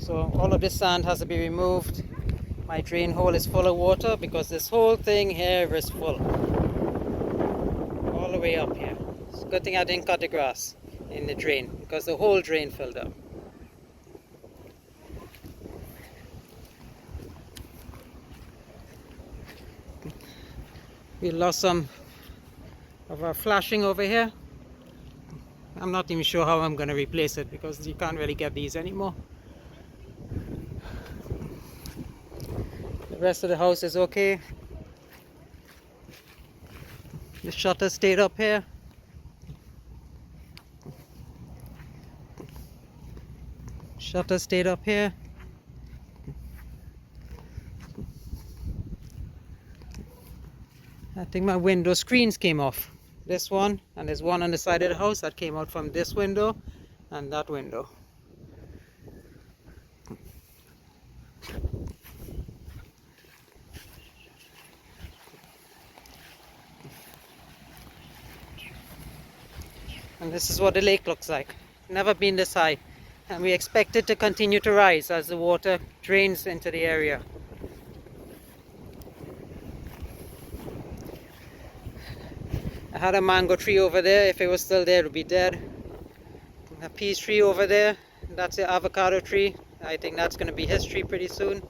So all of this sand has to be removed. My drain hole is full of water because this whole thing here is full. All the way up here. It's a good thing I didn't cut the grass in the drain because the whole drain filled up. We lost some of our flashing over here. I'm not even sure how I'm going to replace it because you can't really get these anymore. The rest of the house is okay. The shutter stayed up here. Shutter stayed up here. I think my window screens came off. This one, and there's one on the side of the house that came out from this window and that window. And this is what the lake looks like. Never been this high. And we expect it to continue to rise as the water drains into the area. I had a mango tree over there. If it was still there, it would be dead. A peach tree over there. That's the avocado tree. I think that's going to be history pretty soon.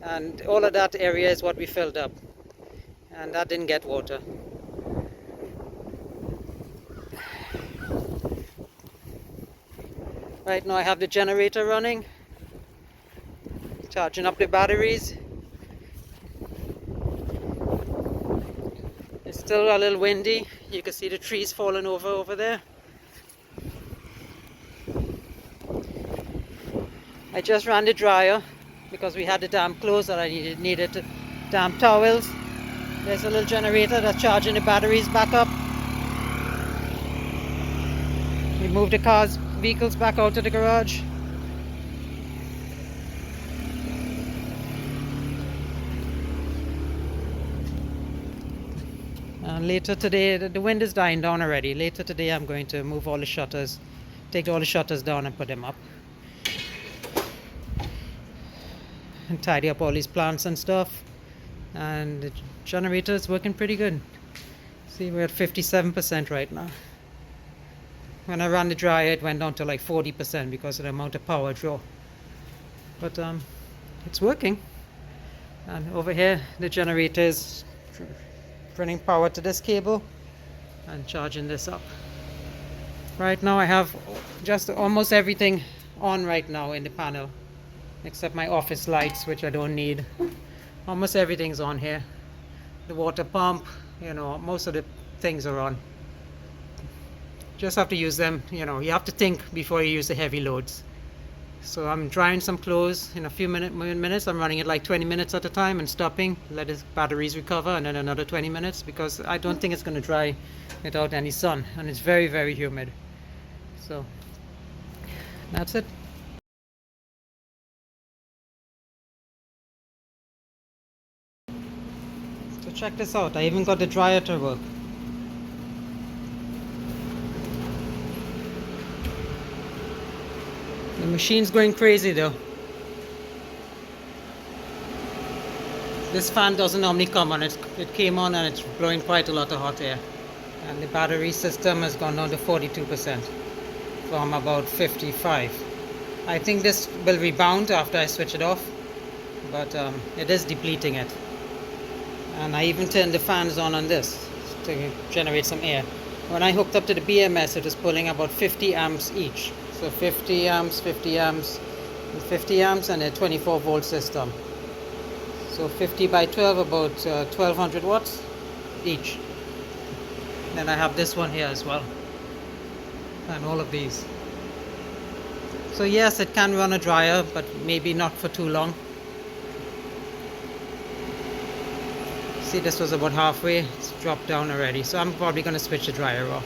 And all of that area is what we filled up. And that didn't get water. Right now I have the generator running, charging up the batteries. It's still a little windy. You can see the trees falling over there. I just ran the dryer because we had the dam closed and I needed damp towels. There's a little generator that's charging the batteries back up. We moved the vehicles back out to the garage. And later today, the wind is dying down already. Later today I'm going to move all the shutters, take all the shutters down and put them up. And tidy up all these plants and stuff. And the generator is working pretty good. See, we're at 57% right now. When I ran the dryer, it went down to like 40% because of the amount of power draw. But it's working. And over here, the generator is running power to this cable and charging this up. Right now, I have just almost everything on right now in the panel, except my office lights, which I don't need. Almost everything's on here. The water pump, you know, most of the things are on. Just have to use them, you know, you have to think before you use the heavy loads. So I'm drying some clothes in a few minutes. I'm running it like 20 minutes at a time and stopping, let the batteries recover, and then another 20 minutes because I don't think it's going to dry without any sun, and it's very, very humid. So that's it. So check this out, I even got the dryer to work. The machine's going crazy though. This fan doesn't normally come on. It came on and it's blowing quite a lot of hot air. And the battery system has gone down to 42% from about 55. I think this will rebound after I switch it off, but it is depleting it. And I even turned the fans on this to generate some air. When I hooked up to the BMS, it was pulling about 50 amps each. So 50 amps, 50 amps, and 50 amps, and a 24 volt system. So 50 by 12, about 1200 watts each. Then I have this one here as well, and all of these. So yes, it can run a dryer, but maybe not for too long. See, this was about halfway. It's dropped down already, so I'm probably going to switch the dryer off.